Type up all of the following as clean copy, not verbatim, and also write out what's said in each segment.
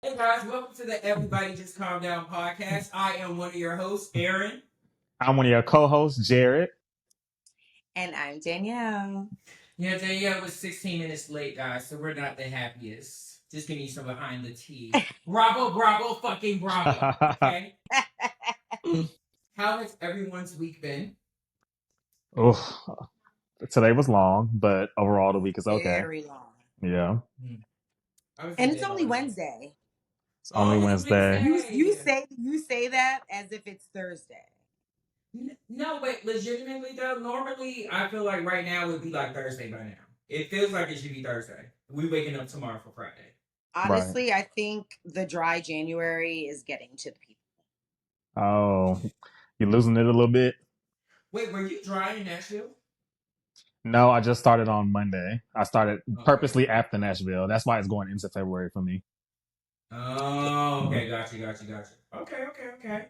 Hey guys, welcome to the Everybody Just Calm Down podcast. I am one of your hosts, Aaron. I'm one of your co-hosts, Jared. And I'm Danielle. Yeah, Danielle was 16 minutes late, guys, so we're not the happiest. Just give me some behind the tea. Bravo, bravo, fucking bravo. Okay? How has everyone's week been? Oof. Today was long, but overall the week is okay. Very long. Yeah. And it's only Wednesday. It's only Only Wednesday. You say that as if it's Thursday. No, but legitimately though, normally I feel like right now would be like Thursday by now. It feels like it should be Thursday. We waking up tomorrow for Friday. Right. Honestly, I think the dry January is getting to the people. Oh, you losing it a little bit? Wait, were you dry in Nashville? No, I just started on Monday. I started Okay. purposely after Nashville. That's why it's going into February for me. Oh, okay, gotcha. Okay.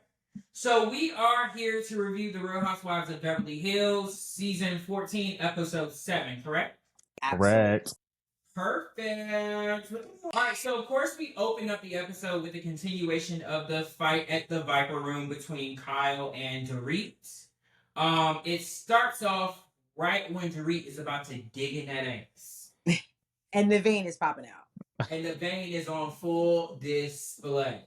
So we are here to review the Real Housewives of Beverly Hills, season 14, episode 7, correct? Absolutely. Correct. Perfect. All right, so of course we open up the episode with a continuation of the fight at the Viper Room between Kyle and Dorit. It starts off right when Dorit is about to dig in that ass. And the vein is popping out. And the vein is on full display.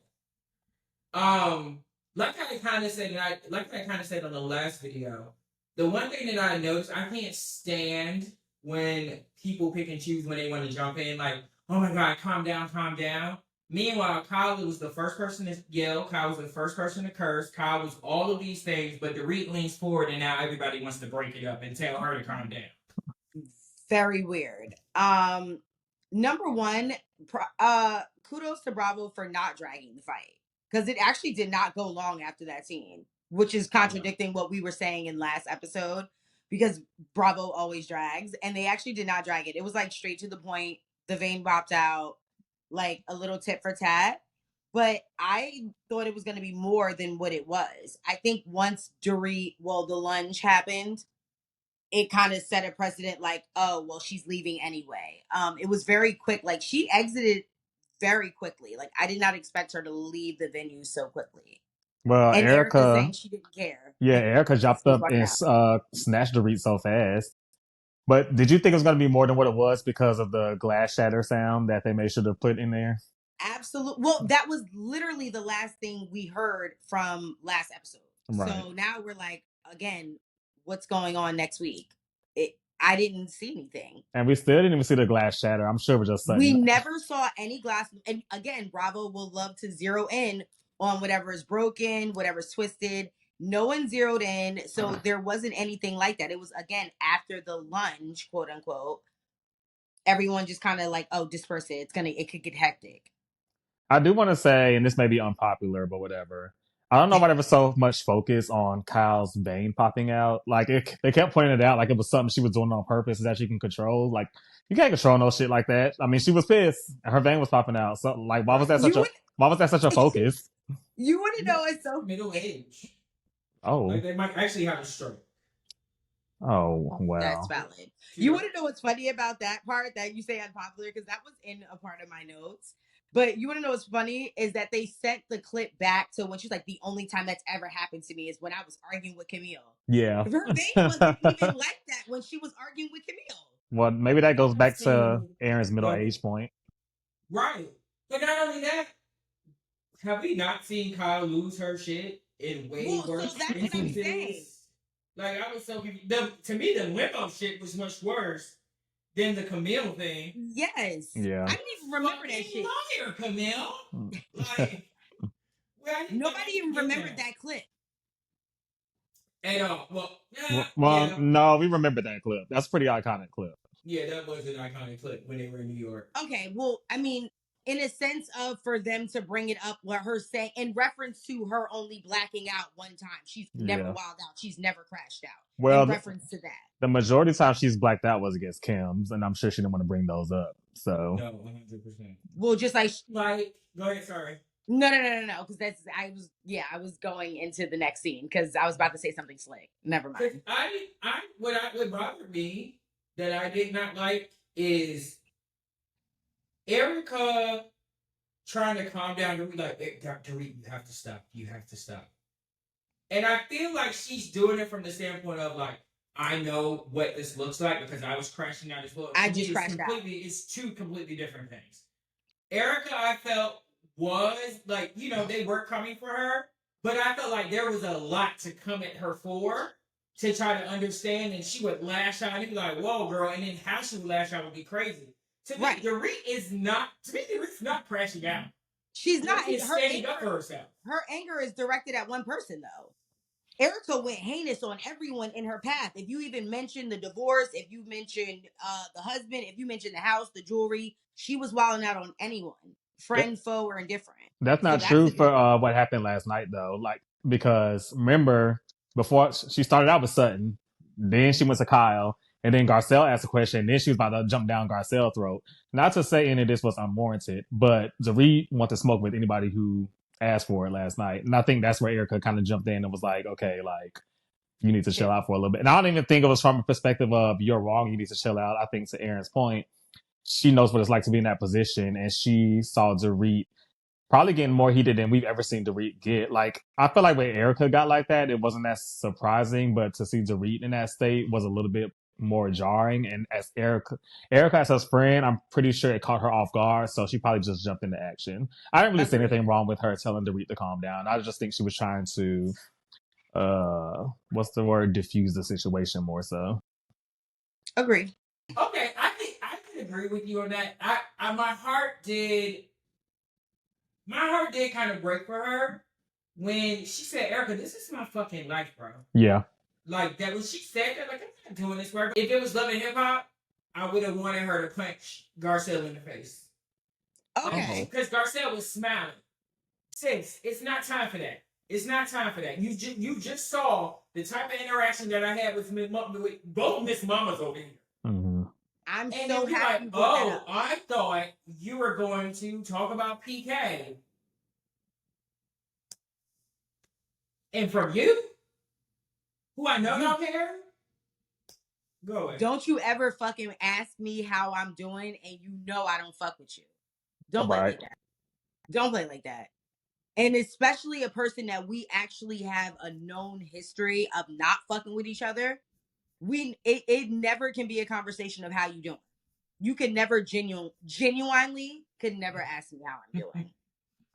Um, like I kind of said on the last video, the one thing that I noticed, I can't stand when people pick and choose when they want to jump in, like, oh my god, calm down. Meanwhile, Kyle was the first person to yell. Kyle was the first person to curse. Kyle was all of these things, but the Reed leans forward, and now everybody wants to break it up and tell her to calm down. Very weird. Number one, kudos to Bravo for not dragging the fight. Because it actually did not go long after that scene, which is contradicting what we were saying in last episode. Because Bravo always drags, and they actually did not drag it. It was like straight to the point. The vein popped out, like a little tit for tat. But I thought it was going to be more than what it was. I think once the lunge happened, it kind of set a precedent, like, oh well, she's leaving anyway. It was very quick. Like, she exited very quickly. Like, I did not expect her to leave the venue so quickly. Well, And Erica saying she didn't care. Erica It's jumped up bugging and out. snatched the read so fast. But did you think it was going to be more than what it was because of the glass shatter sound that they made sure to put in there? Absolutely. Well, that was literally the last thing we heard from last episode. Right. So now we're like, again, what's going on next week? I didn't see anything. And we still didn't even see the glass shatter. I'm sure it was just We sudden. never saw any glass. And again, Bravo will love to zero in on whatever is broken, whatever's twisted. No one zeroed in. So there wasn't anything like that. It was, again, after the lunge, quote unquote. Everyone just kind of like, oh, disperse it. It could get hectic. I do want to say, and this may be unpopular, but whatever. I don't know why there was so much focus on Kyle's vein popping out. Like they kept pointing it out like it was something she was doing on purpose that she can control. Like you can't control no shit like that. I mean, she was pissed. Her vein was popping out. So like, You why was that such a would, focus? you want to know it's so Middle age. Like Oh, they might actually have a stroke. oh That's well. valid. You want to know what's funny about that part that you say unpopular? Because that was in a part of my notes. But you want to know what's funny is that they sent the clip back to when she's like, the only time that's ever happened to me is when I was arguing with Camille. Yeah. Her vein wasn't even like that when she was arguing with Camille. Well, maybe that goes I've back to seen Aaron's middle the age point. right, but not only that, have we not seen Kyle lose her shit in way Well, worse so that's what I'm saying. instances? Like I was so to me the limo shit was much worse than the Camille thing. Yes. Yeah. I didn't even remember that shit. Liar, Camille. Like, Nobody even remembered that clip. And Well, no, we remember that clip. That's a pretty iconic clip. yeah, that was an iconic clip when they were in New York. Okay, well, I mean, in a sense of for them to bring it up, what her saying in reference to her only blacking out one time. She's never Yeah. wilded out. She's never crashed out. Well, In reference to that. the majority of the time she's blacked out was against Kim's, and I'm sure she didn't want to bring those up. So No, 100%. Well, just like Go ahead. Sorry. No, because I was going into the next scene because I was about to say something slick. Never mind. What bothered me that I did not like is Erica trying to calm down. Dorit like, hey, Dorit, you have to stop. You have to stop. And I feel like she's doing it from the standpoint of like, I know what this looks like because I was crashing out as well. I just crashed out. It's two completely different things. Erica, I felt was like, they were coming for her, but I felt like there was a lot to come at her for to try to understand, and she would lash out and be like, "Whoa, girl!" And then how she would lash out would be crazy. To me, Dorit is not. To me, Dorit's not crashing out. She's not. She's standing up for herself. Her anger is directed at one person, though. Erica went heinous on everyone in her path. If you even mentioned the divorce, if you mentioned the husband, if you mentioned the house, the jewelry, she was wilding out on anyone, friend, foe, or indifferent. That's not true for what happened last night, though. Like, because remember, before she started out with Sutton, then she went to Kyle, and then Garcelle asked a question, and then she was about to jump down Garcelle's throat. Not to say any of this was unwarranted, but Dorit wanted to smoke with anybody who asked for it last night. And I think that's where Erica kind of jumped in and was like, okay, like, you need to chill out for a little bit. And I don't even think it was from a perspective of you're wrong, you need to chill out. I think to Aaron's point, she knows what it's like to be in that position, and she saw Dorit probably getting more heated than we've ever seen Dorit get. Like, I feel like when Erica got like that, it wasn't that surprising, but to see Dorit in that state was a little bit more jarring. And as Erica as his friend, I'm pretty sure it caught her off guard, so she probably just jumped into action. I didn't really see anything wrong with her telling Dorit to calm down. I just think she was trying to diffuse the situation more so. Agree. Okay, I think I can agree with you on that. My heart did kind of break for her when she said, "Erica, this is my fucking life, bro." Yeah. Like that when she said that, like, I'm not doing this work. If it was Love and Hip Hop, I would have wanted her to punch Garcelle in the face. Okay. Because Garcelle was smiling. Sis, it's not time for that. It's not time for that. You just saw the type of interaction that I had with both Miss Mamas over here. Mm-hmm. I'm so happy. Like, I thought you were going to talk about PK. And from you, who I know don't care, go away. Don't you ever fucking ask me how I'm doing, and you know I don't fuck with you. Don't play like that. Don't play like that. And especially a person that we actually have a known history of not fucking with each other. It never can be a conversation of how you doing. You can never genuinely could never ask me how I'm doing.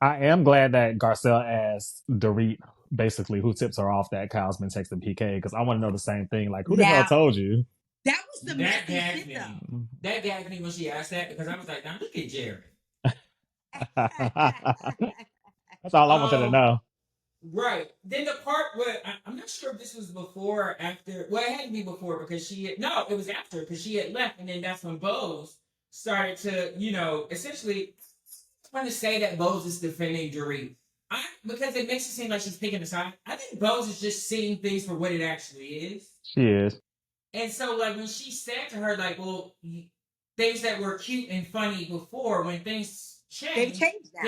I am glad that Garcelle asked Dorit basically who tips her off that Kyle's been texting PK, because I want to know the same thing. Like, who the hell told you? That was the messy shit, though. That gagged me when she asked that, because I was like, now look at Jared. That's all I wanted to know. Right. Then the part where I'm not sure if this was before or after. Well, it had to be before because it was after because she had left, and then that's when Bose started to, essentially trying to say that Bose is defending Dorit. Because it makes it seem like she's picking a side. I think Bose is just seeing things for what it actually is. She is. And so, like, when she said to her, like, well, things that were cute and funny before, when things change, they've changed now.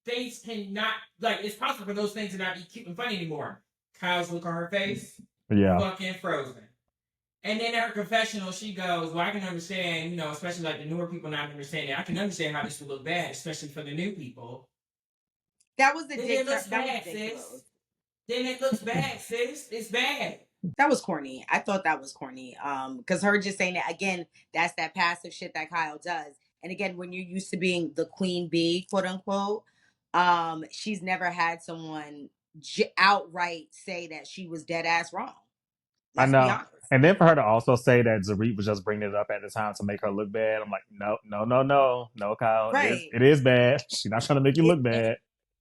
Things cannot, like, it's possible for those things to not be cute and funny anymore. Kyle's look on her face, fucking frozen. And then in her confessional, she goes, well, I can understand, especially like the newer people not understanding. I can understand how this would look bad, especially for the new people. That was the Then it looks bad, sis. Then it looks bad, sis. It's bad. That was corny. I thought that was corny. Because her just saying that, again, that's that passive shit that Kyle does. And again, when you're used to being the queen bee, quote unquote, she's never had someone outright say that she was dead ass wrong. Let's be honest. And then for her to also say that Dorit was just bringing it up at the time to make her look bad, I'm like, no, Kyle. Right. It is bad. She's not trying to make you look bad.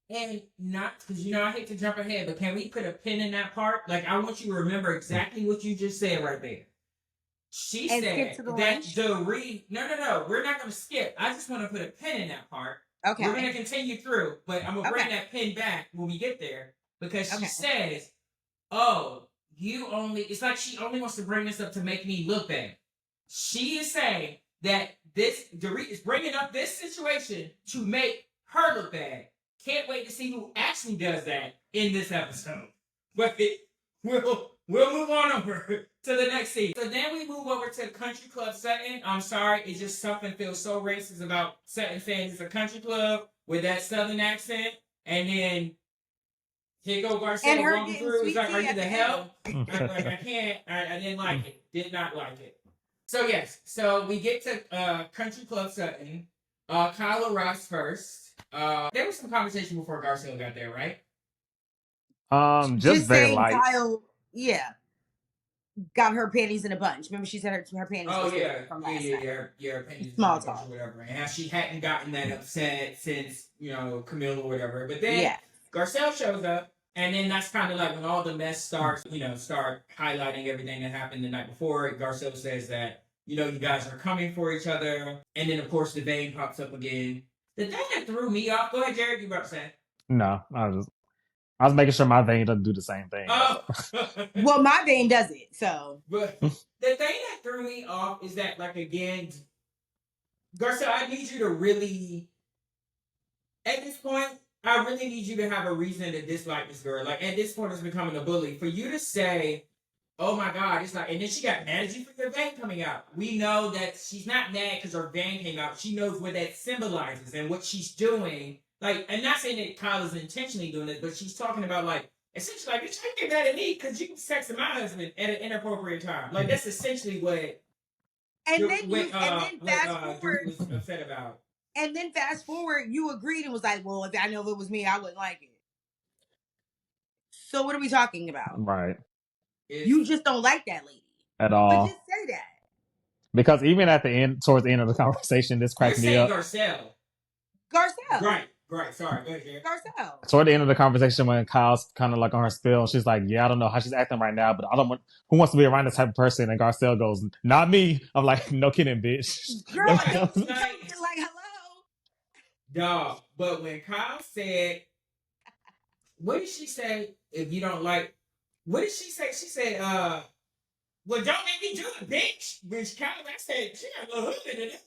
And not because I hate to jump ahead, but can we put a pin in that part? Like, I want you to remember exactly what you just said right there. She said that Dorit. No. We're not going to skip. I just want to put a pin in that part. Okay. We're going to continue through, but I'm going to bring that pin back when we get there because she says, "Oh, it's like she only wants to bring this up to make me look bad." She is saying that Dorit is bringing up this situation to make her look bad. Can't wait to see who actually does that in this episode. But we'll move on over to the next scene. So then we move over to Country Club Sutton. I'm sorry, it's just something feels so racist about Sutton saying it's a country club. with that southern accent, and then here go And Garcelle her walking getting through. It's sweet like, tea are you at the the help? end. I can't. I didn't like it. Did not like it. So yes. So we get to Country Club Sutton. Kyle arrives first. There was some conversation before Garcelle got there, right? Just Just very saying, light. Kyle, yeah, got her panties in a bunch. Remember, she said her panties. Oh was yeah, from last yeah, night. yeah, yeah. Penny's Small or talk. whatever, and how she hadn't gotten that upset since Camille or whatever. But then Yeah. Garcelle shows up, and then that's kind of like when all the mess starts. Start highlighting everything that happened the night before. Garcelle says that you guys are coming for each other, and then of course the vein pops up again. The thing that threw me off. Go ahead, Jared. You about to say? No, I was making sure my vein doesn't do the same thing. Oh, Well, my vein does it. So, but the thing that threw me off is that, like, again, Garcelle, I need you to really, at this point, I really need you to have a reason to dislike this girl. Like, at this point, it's becoming a bully. For you to say, oh my God, it's like, and then she got mad at you for your vein coming out. We know that she's not mad because her vein came out. She knows what that symbolizes and what she's doing. Like, I'm not saying that Kyle is intentionally doing it, but she's talking about, like, essentially, like, bitch, you get mad at me because you texted my husband at an inappropriate time. Like, that's essentially what. and then fast forward, was upset about. And then fast forward, you agreed and was like, "Well, if I know if it was me, I wouldn't like it." So what are we talking about? Right. You just don't like that lady At all. But just say that. Because even at the end, towards the end of the conversation, this cracked me up. Garcelle. Right. Sorry. Go ahead, Jared. Garcelle. Toward the end of the conversation, when Kyle's kind of like on her spill, she's like, "Yeah, I don't know how she's acting right now, but I don't want. Who wants to be around this type of person?" And Garcelle goes, "Not me." I'm like, "No kidding, bitch." Girl, like hello. Dog. But when Kyle said, what did she say? If you don't like, what did she say? She said, well, don't make me do it, bitch. Which Kyle, I said, she got a little hood in it.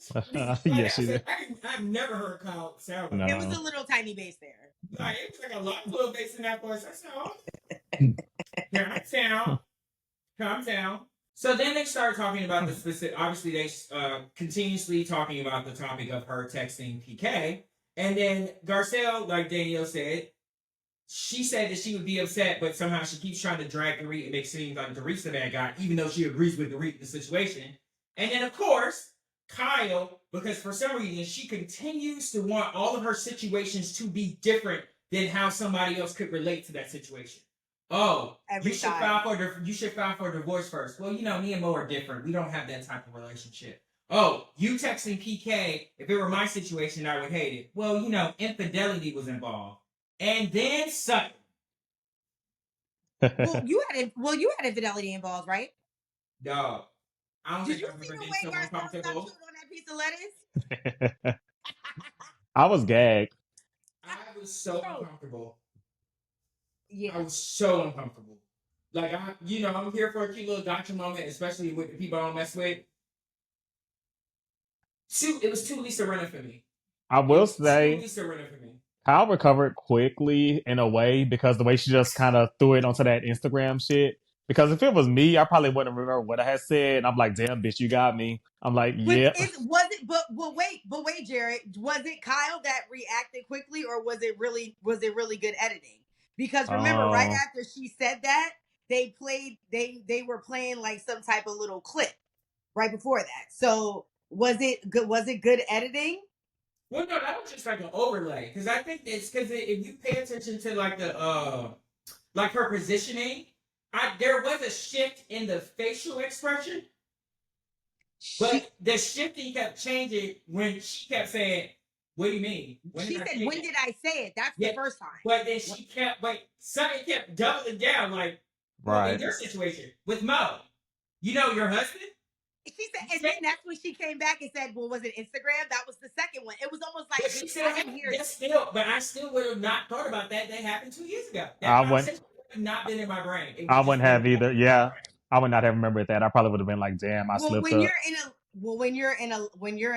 Yes, she did. I've never heard Kyle sound like No. It was a little tiny bass there. Like, it was like a lot of little bass in that voice. I said, calm down. So then they start talking about the specific. Obviously, they continuously talking about the topic of her texting PK, and then Garcelle, like Danielle said, she said that she would be upset, but somehow she keeps trying to drag Dorit and make it seem like Dorit's the bad guy, even though she agrees with Dorit in the situation. And then, of course, Kyle, because for some reason she continues to want all of her situations to be different than how somebody else could relate to that situation. Oh, you should file for divorce first. Well, me and Mo are different. We don't have that type of relationship. Oh, you texting PK. If it were my situation, I would hate it. Well, infidelity was involved. And then Sutton. Well, you had infidelity involved, right? Dog. I don't Did think you I've see ever the been way so Garcelle stopped uncomfortable. chewing on that piece of lettuce? I was gagged. I was so uncomfortable. Yeah. I was so uncomfortable. Like, I'm here for a cute little gotcha moment, especially with the people I don't mess with. It was too Lisa Rinna for me. I will say, too Lisa Rinna for me. Kyle recovered quickly in a way because the way she just kind of threw it onto that Instagram shit. Because if it was me, I probably wouldn't remember what I had said. And I'm like, damn, bitch, you got me. I'm like, yeah. But wait, Jared, was it Kyle that reacted quickly, or was it really good editing? Because remember, right after she said that, they were playing like some type of little clip right before that. So was it good editing? Well, no, that was just like an overlay. Because I think it's because if you pay attention to like the like her positioning, there was a shift in the facial expression, but the shifting kept changing when she kept saying, "What do you mean?" She said, "When did I say it?" That's the first time. But then she kept, something kept doubling down, like, right. In your situation with Mo, your husband. She said, and then that's when she came back and said, "Well, was it Instagram?" That was the second one. It was almost like she said, but I still would have not thought about that. That happened 2 years ago. That would have not been in my brain. I wouldn't have either. Yeah, I would not have remembered that. I probably would have been like, "Damn, I slipped up." When you're in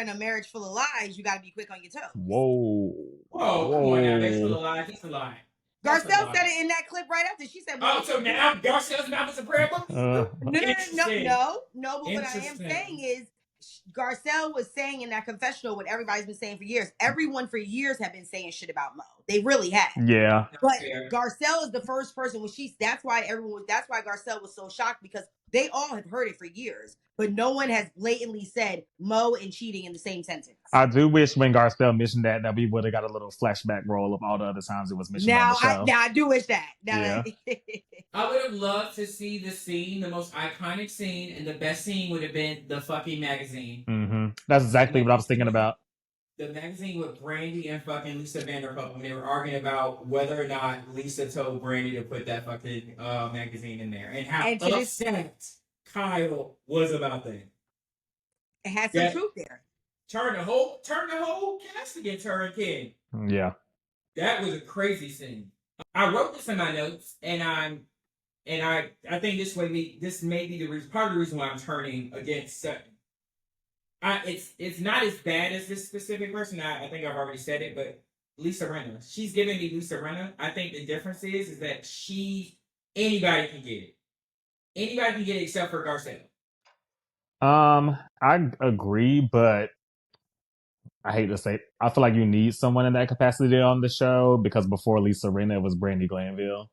a marriage full of lies, you got to be quick on your toes. Whoa! Come on now, marriage full of lies. It's a lie. Garcelle said it in that clip right after. She said, "Oh, so now Garcelle's mouth is a prayer book." No. But what I am saying is Garcelle was saying in that confessional what everybody's been saying for years. Everyone for years have been saying shit about Mo. They really have. Yeah. But Garcelle is the first person when that's why Garcelle was so shocked, because they all have heard it for years, but no one has blatantly said Mo and cheating in the same sentence. I do wish when Garcelle mentioned that we would have got a little flashback roll of all the other times it was mentioned on the show. I do wish that. Yeah. I would have loved to see the scene, the most iconic scene, and the best scene would have been the fucking magazine. Mm-hmm. That's exactly what I was thinking about. The magazine with Brandy and fucking Lisa Vanderpump when they were arguing about whether or not Lisa told Brandy to put that fucking magazine in there, and how upset Kyle was about that. It had some truth there. Turn the whole cast against her and Ken. Yeah. That was a crazy scene. I wrote this in my notes, and I think this may be part of the reason why I'm turning against Sutton. It's not as bad as this specific person. I think I've already said it, but Lisa Rinna. She's giving me Lisa Rinna. I think the difference is that anybody can get it. Anybody can get it except for Garcelle. I agree, but I hate to say, I feel like you need someone in that capacity on the show, because before Lisa Rinna, it was Brandy Glanville.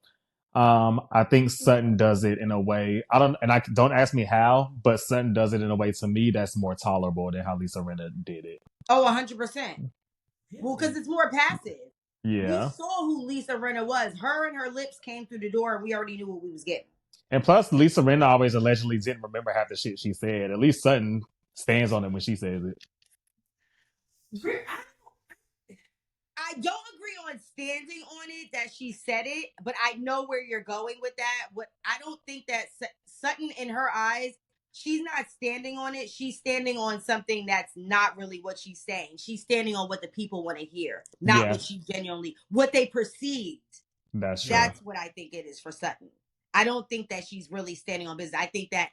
I think Sutton does it in a way, don't ask me how, but Sutton does it in a way to me that's more tolerable than how Lisa Rinna did it. Oh, 100%. Well, because it's more passive. Yeah. We saw who Lisa Rinna was. Her and her lips came through the door, and we already knew what we was getting. And plus, Lisa Rinna always allegedly didn't remember half the shit she said. At least Sutton stands on it when she says it. I don't agree on standing on it that she said it, but I know where you're going with that. I don't think that Sutton, in her eyes, she's not standing on it. She's standing on something that's not really what she's saying. She's standing on what the people want to hear, not what they perceived. That's true. That's what I think it is for Sutton. I don't think that she's really standing on business. I think that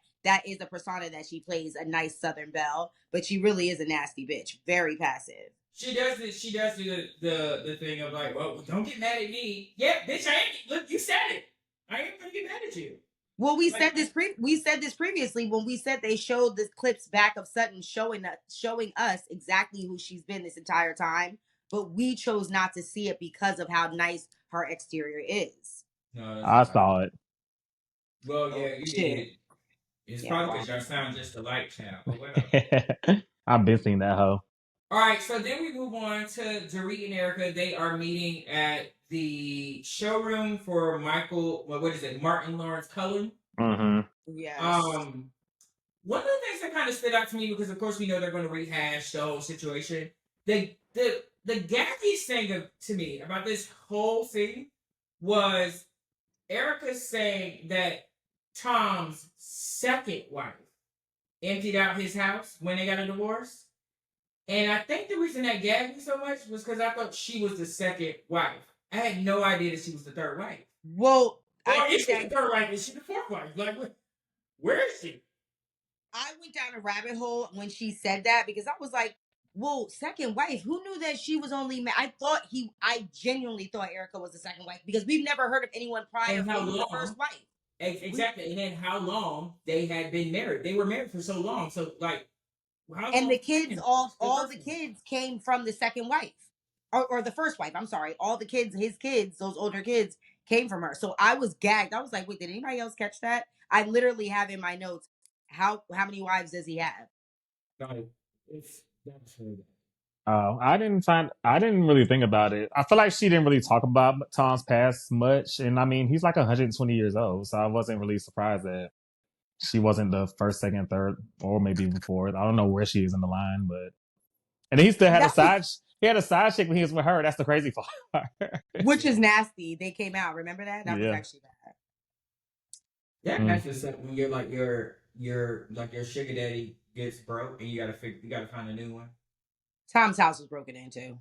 is a persona that she plays, a nice Southern belle, but she really is a nasty bitch, very passive. She does do the thing of like, well, don't get mad at me. Yeah, bitch, I ain't. Look, you said it. I ain't gonna get mad at you. Well, we said this previously when we said they showed the clips back of Sutton showing us exactly who she's been this entire time, but we chose not to see it because of how nice her exterior is. No, I saw it. Well, yeah, you did. It's probably because y'all sound just alike, child. But whatever. I've been seeing that hoe. All right, so then we move on to Dorit and Erica. They are meeting at the showroom for Martin Lawrence Cullen. Mm-hmm. Yes. One of the things that kind of stood out to me, because of course we know they're going to rehash the whole situation. The gaggiest thing to me about this whole thing was Erica saying that Tom's second wife emptied out his house when they got a divorce. And I think the reason that gagged me so much was because I thought she was the second wife. I had no idea that she was the third wife. Well, is she the third wife? Is she the fourth wife? Like, where is she? I went down a rabbit hole when she said that, because I was like, well, second wife, who knew that she was only I genuinely thought Erica was the second wife, because we've never heard of anyone prior who was the first wife. Exactly. And then how long they had been married. They were married for so long. So, like, and the kids, all the kids came from the second wife, or the first wife. I'm sorry. All the kids, his kids, those older kids, came from her. So I was gagged. I was like, wait, did anybody else catch that? I literally have in my notes, how many wives does he have? No, that's really bad. I didn't really think about it. I feel like she didn't really talk about Tom's past much, and I mean, he's like 120 years old, so I wasn't really surprised that she wasn't the first, second, third, or maybe even fourth. I don't know where she is in the line, but and he still had a side chick when he was with her. That's the crazy part. Which is nasty. They came out. Remember that? That was actually bad. Yeah, that's just when you're like your sugar daddy gets broke and you gotta find a new one. Tom's house was broken into.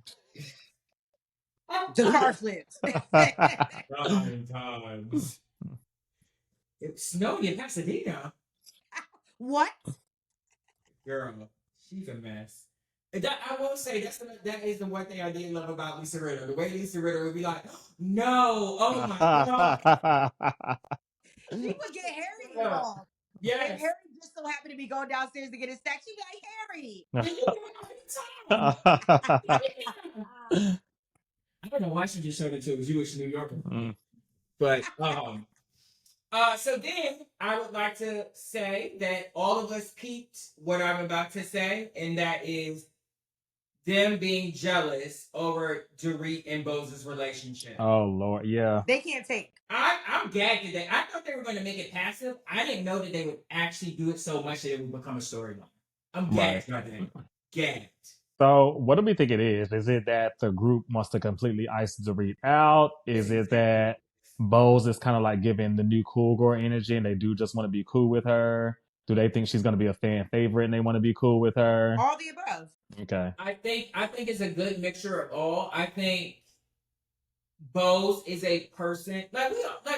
The car flipped. 9 times. It snowed in Pasadena. What? Girl, she's a mess. I will say that is the one thing I did love about Lisa Rinna. The way Lisa Rinna would be like, no, oh my god. She would get Harry involved. Yes. And Harry just so happened to be going downstairs to get his stack. She'd be like, Harry. I don't know why she just showed it to a Jewish New Yorker. Mm. But so then I would like to say that all of us peeped what I'm about to say, and that is them being jealous over Dorit and Bose's relationship. Oh Lord, yeah. They can't take. I'm gagged at that. I thought they were going to make it passive. I didn't know that they would actually do it so much that it would become a storyline. I'm gagged by that. Gagged. So, what do we think it is? Is it that the group wants to completely ice Dorit out? Is it that Bose is kind of like giving the new cool girl energy and they do just want to be cool with her? Do they think she's going to be a fan favorite and they want to be cool with her? All the above. Okay. I think it's a good mixture of all. I think Bose is a person like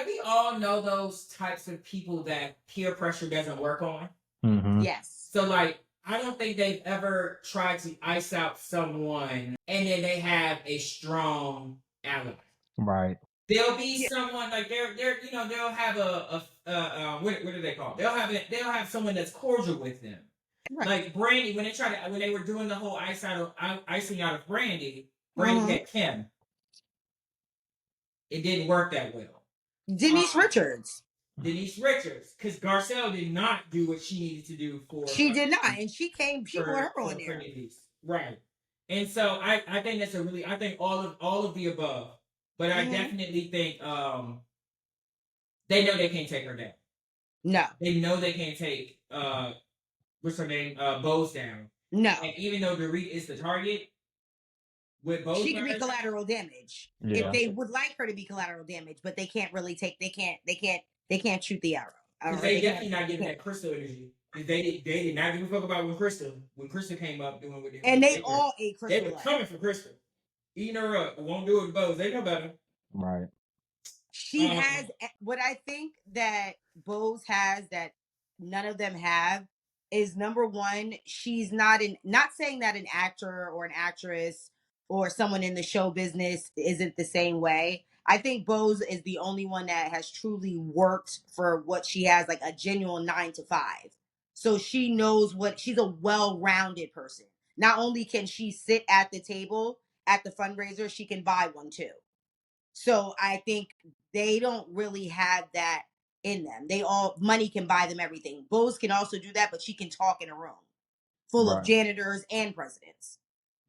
we all know those types of people that peer pressure doesn't work on. Mm-hmm. Yes. So like I don't think they've ever tried to ice out someone and then they have a strong ally. Right. There'll be someone like they're they'll have a what do they call it? They'll have someone that's cordial with them. Right. Like Brandy when they were doing the whole icing out of Brandy had Kim. It didn't work that well. Denise Richards, because Garcelle did not do what she needed to do for. She did not, and she brought her on there. Right. And so I think that's I think all of the above. But I definitely think they know they can't take her down. No. They know they can't take what's her name? Bose down. No. And even though Dorit is the target, with Bose she can be collateral damage. Yeah. If they would like her to be collateral damage, but they can't really take they can't shoot the arrow. They definitely not getting that Crystal energy. They did not give a fuck about when Crystal came up doing what they and they all ate Crystal. They were coming for Crystal. Eating her up. Won't do it with Bose. They know better. Right. She has what I think that Bose has that none of them have is number one, she's not saying that an actor or an actress or someone in the show business isn't the same way. I think Bose is the only one that has truly worked for what she has, like a genuine 9 to 5. So she knows she's a well-rounded person. Not only can she sit at the table at the fundraiser, she can buy one too. So I think they don't really have that in them. Money can buy them everything. Bose can also do that, but she can talk in a room full of janitors and presidents.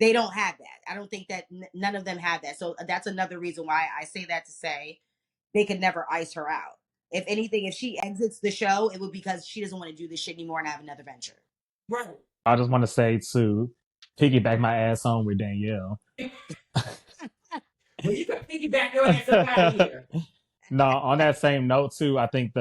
They don't have that. I don't think that none of them have that. So that's another reason why I say that to say they could never ice her out. If anything, if she exits the show, it would be because she doesn't want to do this shit anymore and have another venture. Right. I just want to say to piggyback my ass on with Danielle. Well, you can piggyback your ass up out of here. No, on that same note too, I think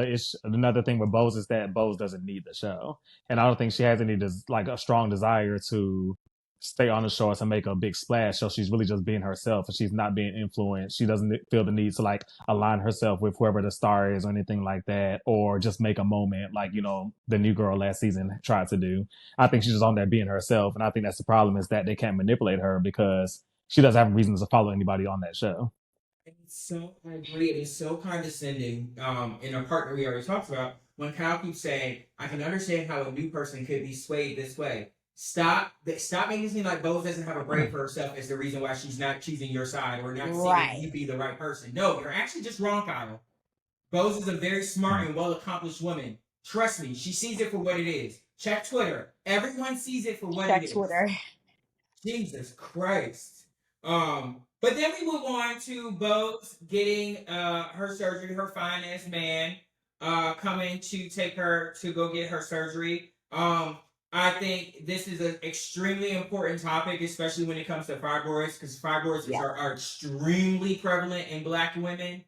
another thing with Bose is that Bose doesn't need the show, and I don't think she has any a strong desire to stay on the show to make a big splash. So she's really just being herself, and she's not being influenced. She doesn't feel the need to align herself with whoever the star is or anything like that, or just make a moment like the new girl last season tried to do. I think she's just on there being herself, and I think that's the problem is that they can't manipulate her because she doesn't have reasons to follow anybody on that show. I agree. It is so condescending. In our partner we already talked about, when Kyle keeps saying, "I can understand how a new person could be swayed this way." Stop making it seem like Bose doesn't have a brain for herself as the reason why she's not choosing your side or not seeing you be the right person. No, you're actually just wrong, Kyle. Bose is a very smart and well accomplished woman. Trust me, she sees it for what it is. Check Twitter. Everyone sees it for what it is. Check Twitter. Jesus Christ. But then we move on to Bose getting her surgery, her fine ass man coming to take her to go get her surgery. I think this is an extremely important topic, especially when it comes to fibroids, because fibroids are extremely prevalent in Black women.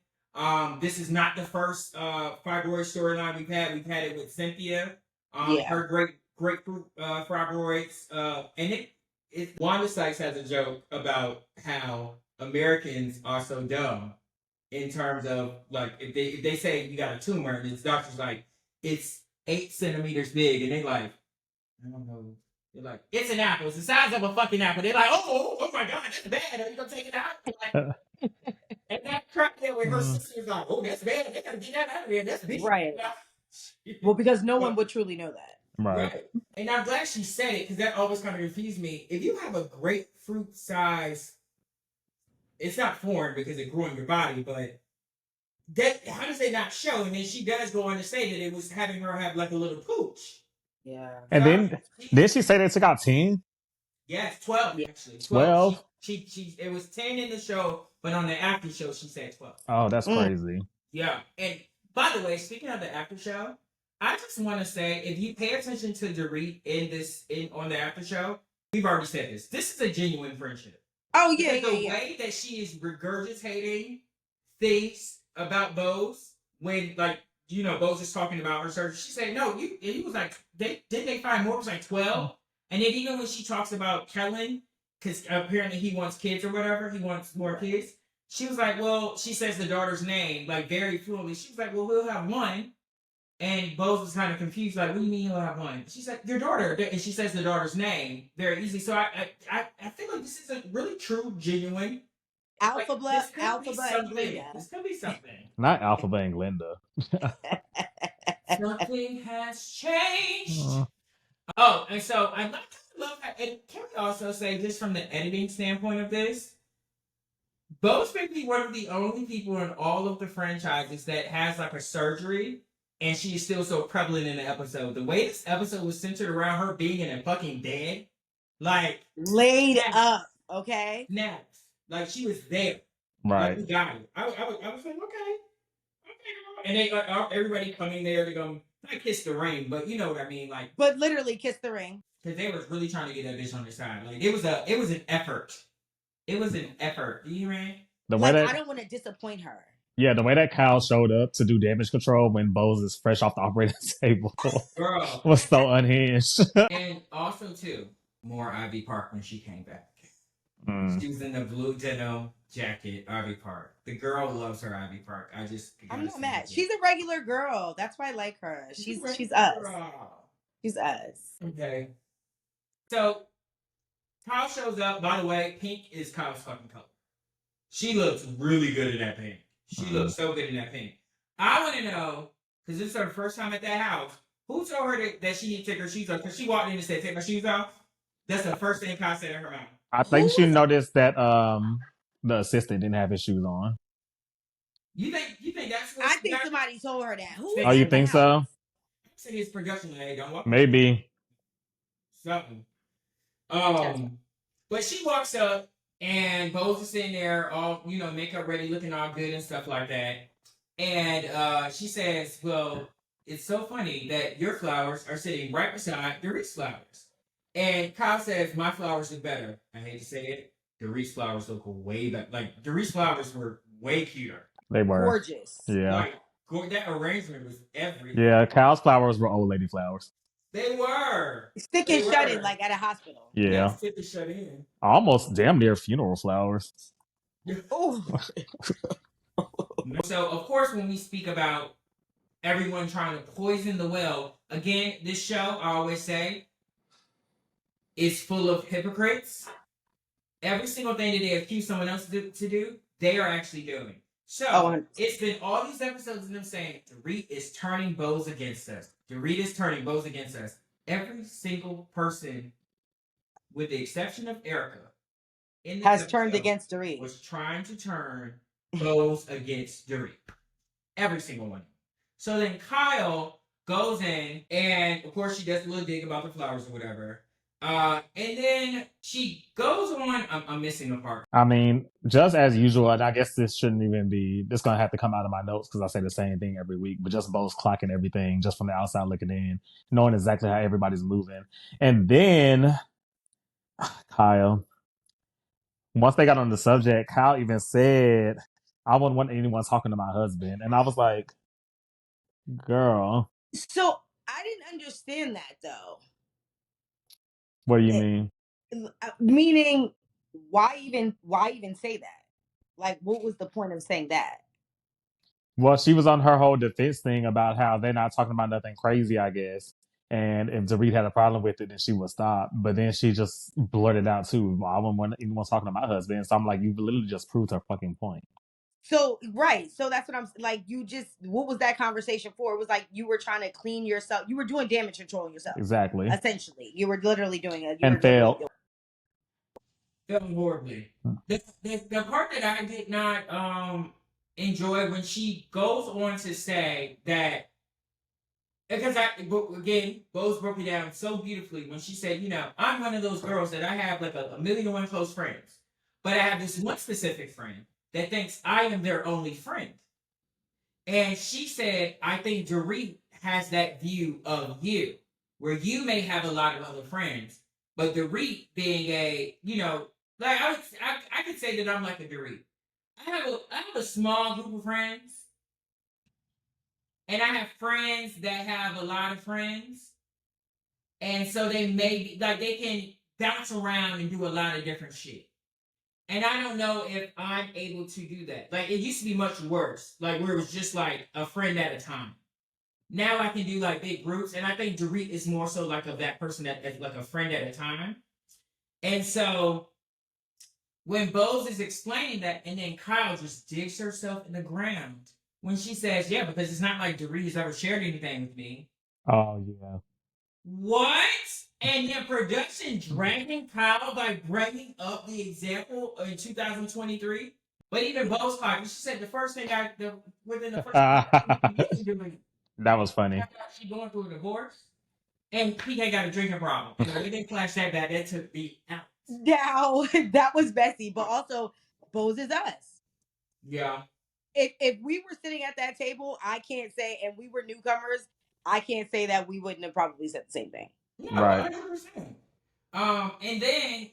This is not the first fibroid storyline we've had. We've had it with Cynthia, her grapefruit fibroids, and Wanda Sykes has a joke about how Americans are so dumb in terms of if they say you got a tumor and its doctor's like it's 8 centimeters big and they like I don't know, they're like it's an apple, it's the size of a fucking apple. They're like oh my god, that's bad. Are you gonna take it out? And that crap there with her sister's like, oh, that's bad. They gotta get that out of here. That's big. Right. Well, because no one would truly know that. Right. And I'm glad she said it because that always kind of confused me. If you have a grapefruit size, it's not foreign because it grew in your body, but that how does it not show? And then she does go on to say that it was having her have like a little pooch. Yeah. And So then did she say they took out 10? yes, 12 Yeah. actually. 12. 12? She it was 10 in the show, but on the after show she said 12. Oh, that's Mm. crazy. Yeah. And by the way, speaking of the after show, I just want to say if you pay attention to Dorit in on the after show, we've already said this. This is a genuine friendship. Oh yeah, Because yeah, the yeah. way that she is regurgitating things about Bose when like Bose is talking about her surgery, she said no. He was like they find more? It was like 12. And then even when she talks about Kellen, because apparently he wants kids or whatever, he wants more kids. She was like, well, she says the daughter's name like very fluently. She was like, well, we'll have one. And Bose was kind of confused, like, what do you mean you'll have one? She said, your daughter. And she says the daughter's name very easily. So I feel like this is a really true, genuine. Alpha blood, This could Alpha be blood, and something. Glinda. This could be something. Not Alpha and Glinda. Something has changed. Uh, Oh, and so I love that. And can we also say, just from the editing standpoint of this, Bose may be one of the only people in all of the franchises that has like a surgery and she's still so prevalent in the episode. The way this episode was centered around her being in a fucking bed, like Laid snaps, up, okay? snaps. Like she was there. Like right. we got it. I was like, okay. And they everybody coming there to go not kiss the ring, but you know what I mean, like But literally kiss the ring. because they was really trying to get that bitch on their side. Like it was an effort. It was an effort. Do you hear me? The way Like I that don't want to disappoint her. yeah, the way that Kyle showed up to do damage control when Bose is fresh off the operating table Girl. was so unhinged. And also too, more Ivy Park when she came back. Mm. She was in the blue denim jacket, Ivy Park. The girl loves her Ivy Park. I'm not mad. She's a regular girl. That's why I like her. She's us. Girl. She's us. Okay. So Kyle shows up. By the way, pink is Kyle's fucking color. She looks really good in that pink. She looks so good in that pink. I want to know, because this is her first time at that house, who told her that she needed to take her shoes off? Because she walked in and said, take my shoes off. That's the first thing Kyle said in her mouth. I think she noticed that the assistant didn't have his shoes on. You think that's what I think somebody told her that. Who? Oh, you think so? Say his production lady, don't walk. Maybe. Something. But she walks up and Bose is sitting there, all makeup ready, looking all good and stuff like that. And she says, "Well, it's so funny that your flowers are sitting right beside Dorit's flowers." And Kyle says, "My flowers look better." I hate to say it, Dorit's flowers look way better. Like Dorit's flowers were way cuter. They were gorgeous. Yeah. Like that arrangement was everything. Yeah, Kyle's flowers were old lady flowers. They were Stick and shut in like at a hospital. Yeah. Stick and shut in. Almost damn near funeral flowers. Oh. So of course, when we speak about everyone trying to poison the well, again, this show I always say is full of hypocrites. Every single thing that they accuse someone else to do, they are actually doing. So it's been all these episodes of them saying Dorit is turning Bose against us. Dorit is turning Bose against us. Every single person, with the exception of Erica, has turned against Dorit. Was trying to turn Bose against Dorit. Every single one. So then Kyle goes in, and of course she does a little dig about the flowers or whatever. And then she goes on. I'm missing a part. I mean, just as usual, and I guess this shouldn't even be. This gonna have to come out of my notes because I say the same thing every week. But just Bose clocking everything, just from the outside looking in, knowing exactly how everybody's moving, and then Kyle. Once they got on the subject, Kyle even said, "I wouldn't want anyone talking to my husband," and I was like, "Girl." So I didn't understand that though. What do you mean? Meaning, why even say that? Like, what was the point of saying that? Well, she was on her whole defense thing about how they're not talking about nothing crazy, I guess. And if Dorit had a problem with it, then she would stop. But then she just blurted out too, well, I wouldn't want anyone talking to my husband. So I'm like, you literally just proved her fucking point. So right, so that's what I'm like. You just, what was that conversation for? It was like you were trying to clean yourself. You were doing damage control yourself. Exactly. Essentially, you were literally doing it. And failed. Felt horribly. The part that I did not enjoy when she goes on to say that, because again, Bose broke it down so beautifully when she said, I'm one of those girls that I have like a million and one close friends, but I have this one specific friend that thinks I am their only friend. And she said, I think Dorit has that view of you, where you may have a lot of other friends, but Dorit being like I could say that I'm like a Dorit. I have a small group of friends, and I have friends that have a lot of friends, and so they may be like they can bounce around and do a lot of different shit. And I don't know if I'm able to do that. Like, it used to be much worse, like where it was just like a friend at a time. Now I can do like big groups, and I think Dorit is more so like of that person that is like a friend at a time. And so when Bose is explaining that, and then Kyle just digs herself in the ground when she says, "Yeah, because it's not like Dorit has ever shared anything with me." Oh yeah. What? And then production dragging Kyle by bringing up the example in 2023. But even Bose Clark, she said the first thing within the first That was funny. she going through a divorce, and PK got a drinking problem. So we didn't flash that back. That took me out. Now that was messy, but also Bose is us. Yeah. If we were sitting at that table, I can't say, and we were newcomers, I can't say that we wouldn't have probably said the same thing. No, Right. 100%. And then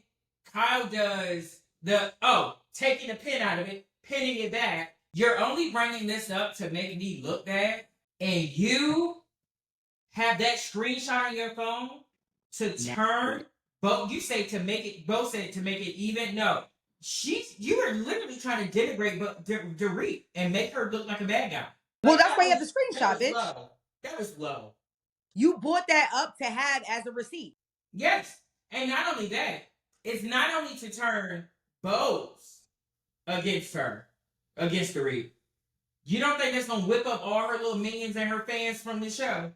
Kyle does taking the pin out of it, pinning it back. You're only bringing this up to make me look bad, and you have that screenshot on your phone to turn. But you say to make it. Both said to make it even. No, you were literally trying to denigrate Dorit and make her look like a bad guy. Well, that's why you have the screenshot, bitch. Low. That was low. You bought that up to have as a receipt. Yes. And not only that, it's not only to turn Bose against her, against Dorit. You don't think that's going to whip up all her little minions and her fans from the show?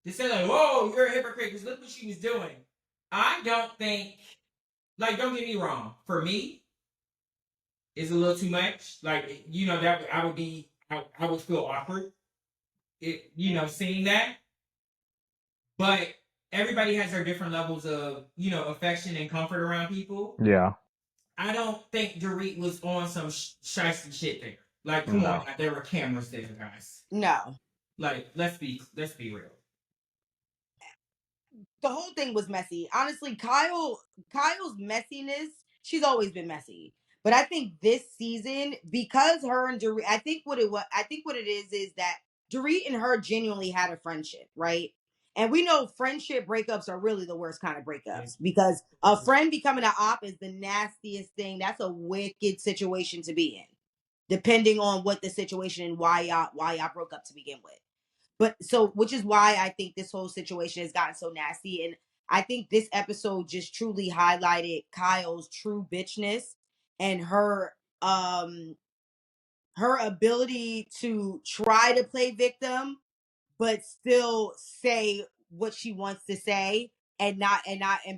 They say like, whoa, you're a hypocrite because look what she was doing. I don't think, like, don't get me wrong. For me, it's a little too much. Like, that I would feel awkward, seeing that. But everybody has their different levels of, affection and comfort around people. Yeah. I don't think Dorit was on some shiesty shit there. Like, come on, there were cameras there, guys. No. Like, let's be real. The whole thing was messy. Honestly, Kyle's messiness, she's always been messy. But I think this season, because her and Dorit, I think what it is that Dorit and her genuinely had a friendship, right? And we know friendship breakups are really the worst kind of breakups because a friend becoming an op is the nastiest thing. That's a wicked situation to be in, depending on what the situation and why y'all broke up to begin with. But so, which is why I think this whole situation has gotten so nasty. And I think this episode just truly highlighted Kyle's true bitchness and her ability to try to play victim, but still say what she wants to say and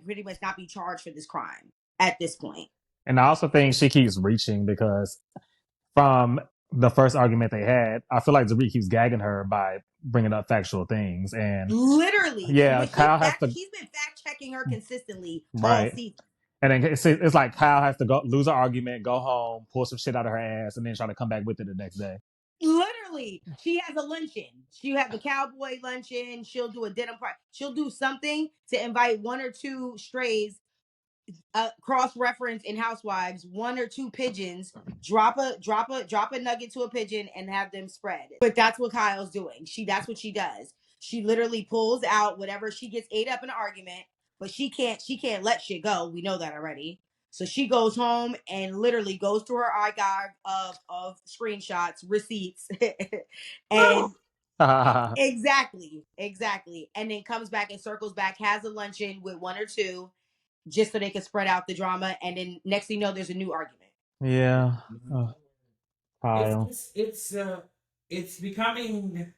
pretty much not be charged for this crime at this point. And I also think she keeps reaching because from the first argument they had, I feel like Dorit keeps gagging her by bringing up factual things. And literally, yeah, Kyle he's been fact checking her consistently right. all season. And then it's like Kyle has to go lose an argument, go home, pull some shit out of her ass, and then try to come back with it the next day. Literally, she has a luncheon. She'll have a cowboy luncheon. She'll do a denim party. She'll do something to invite one or two strays, cross-reference in Housewives, one or two pigeons, drop a nugget to a pigeon and have them spread. But that's what Kyle's doing. That's what she does. She literally pulls out whatever she gets ate up in an argument, but she can't let shit go. We know that already. So she goes home and literally goes through her archive of screenshots, receipts, and exactly. And then comes back and circles back, has a luncheon with one or two, just so they can spread out the drama. And then next thing you know, there's a new argument. Yeah. Kyle. It's becoming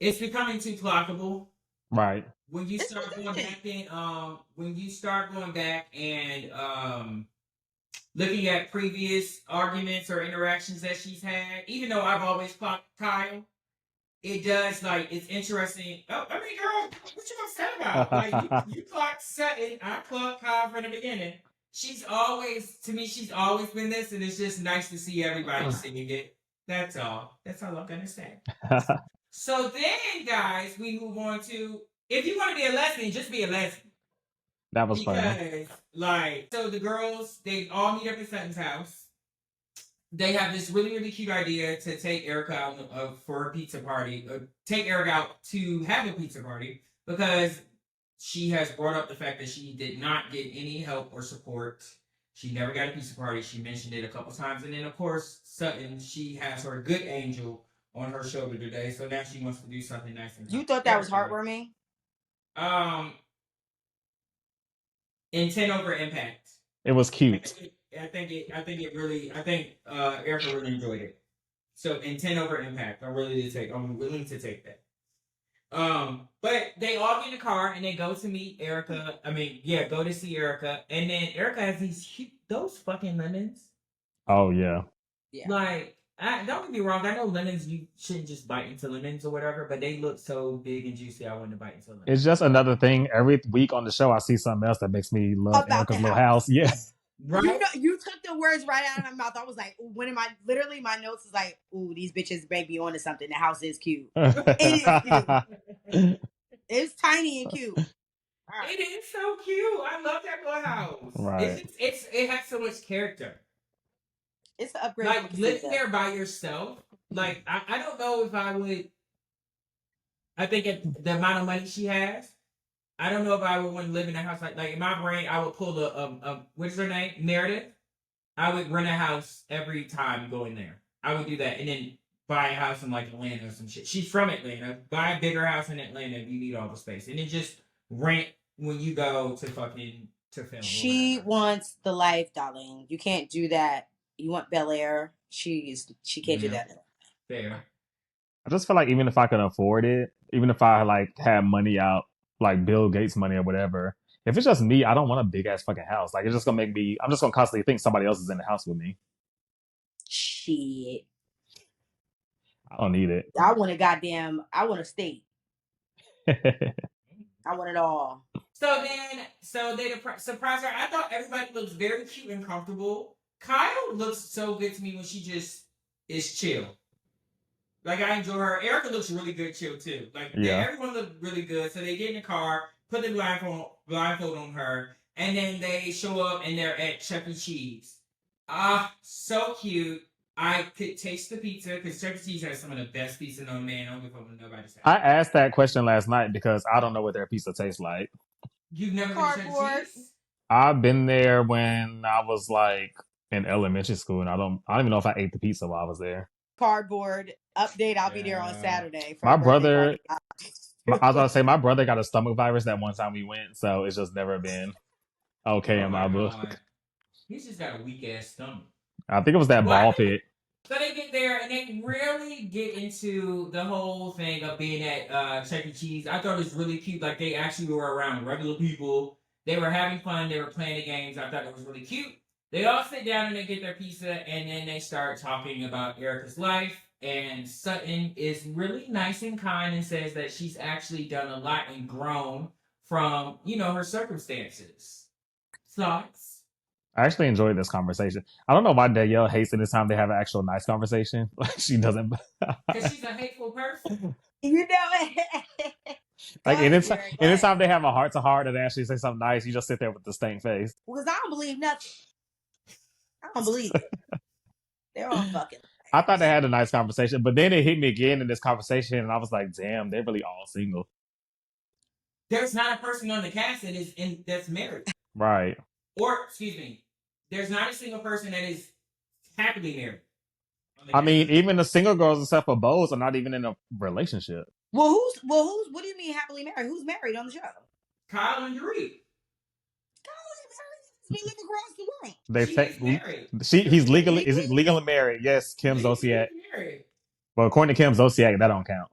it's becoming too clockable. Right. When you It's start going redundant. back and when you start going back and looking at previous arguments or interactions that she's had, even though I've always clocked Kyle, it does like it's interesting. Oh, I mean, girl, what you upset about? Like you clocked Sutton, I clocked Kyle from the beginning. She's always to me, she's always been this, and it's just nice to see everybody singing it. That's all. That's all I'm gonna say. So then, guys, we move on to if you want to be a lesbian, just be a lesbian. That was funny. Because, like, so the girls, they all meet up at Sutton's house. They have this really, really cute idea to take Erica out for a pizza party. Take Erica out to have a pizza party because she has brought up the fact that she did not get any help or support. She never got a pizza party. She mentioned it a couple times. And then, of course, Sutton, she has her good angel on her shoulder today. So now she wants to do something nice. And You thought that was heartwarming? Intent over impact. It was cute. I think Erica really enjoyed it. So intent over impact. I'm willing to take that. But they all get in the car and they go to meet Erica. Go to see Erica. And then Erica has those fucking lemons. Oh yeah. Yeah. Like, don't get me wrong. I know lemons, you shouldn't just bite into lemons or whatever, but they look so big and juicy. I wanted to bite into lemons. It's just another thing. Every week on the show, I see something else that makes me love About Erica's the little house. house. Yeah. Right? You took the words right out of my mouth. I was like, my notes was like, ooh, these bitches may be onto something. The house is cute. It is cute. It's tiny and cute. Right. It is so cute. I love that little house. Right. It has so much character. It's an upgrade. Like living there by yourself. Like I don't know if I would. I think at the amount of money she has, I don't know if I would want to live in a house like in my brain. I would pull the what's her name, Meredith. I would rent a house every time going there. I would do that and then buy a house in like Atlanta or some shit. She's from Atlanta. Buy a bigger house in Atlanta if you need all the space, and then just rent when you go to film. She wants the life, darling. You can't do that. You want Bel Air. She can't do that. Fair. I just feel like even if I could afford it, even if I like had money out, like Bill Gates money or whatever, if it's just me, I don't want a big ass fucking house. Like it's just gonna make me. I'm just gonna constantly think somebody else is in the house with me. Shit. I don't need it. I want a state. I want it all. So they surprise her. I thought everybody looks very cute and comfortable. Kyle looks so good to me when she just is chill. Like I enjoy her. Erica looks really good chill too. Like everyone looked really good. So they get in the car, put the blindfold on her, and then they show up and they're at Chuck E. Cheese. So cute. I could taste the pizza because Chuck E. Cheese has some of the best pizza known. Man, I don't give a fuck what nobody says. I asked that question last night because I don't know what their pizza tastes like. You've never been to Chuck E. Cheese? I've been there when I was like in elementary school, and I don't even know if I ate the pizza while I was there. Cardboard update. I'll be there on Saturday. My brother, I was gonna say my brother got a stomach virus that one time we went, so it's just never been okay in my book. He's just got a weak ass stomach. I think it was that ball pit. So they get there and they really get into the whole thing of being at Chuck E. Cheese. I thought it was really cute. Like they actually were around regular people. They were having fun. They were playing the games. I thought it was really cute. They all sit down and they get their pizza and then they start talking about Erica's life. And Sutton is really nice and kind and says that she's actually done a lot and grown from, her circumstances. Thoughts? I actually enjoyed this conversation. I don't know why Danielle hates it this time they have an actual nice conversation. Like she doesn't. Because she's a hateful person. You know it. Like anytime they have a heart to heart and they actually say something nice, you just sit there with the stank face. Because I don't believe nothing. I don't believe it. They're all fucking. I thought they had a nice conversation, but then it hit me again in this conversation, and I was like, "Damn, they're really all single." There's not a person on the cast that's married, right? Or excuse me, there's not a single person that is happily married. I mean, even the single girls, except for Bose, are not even in a relationship. Well, who's? What do you mean happily married? Who's married on the show? Kyle and Dorit. Kyle is married. husband live across the world. They She is married. he's legally is Legally? it legally married? Yes, Kim Legally Zolciak. married. Well, according to Kim Zolciak, that don't count.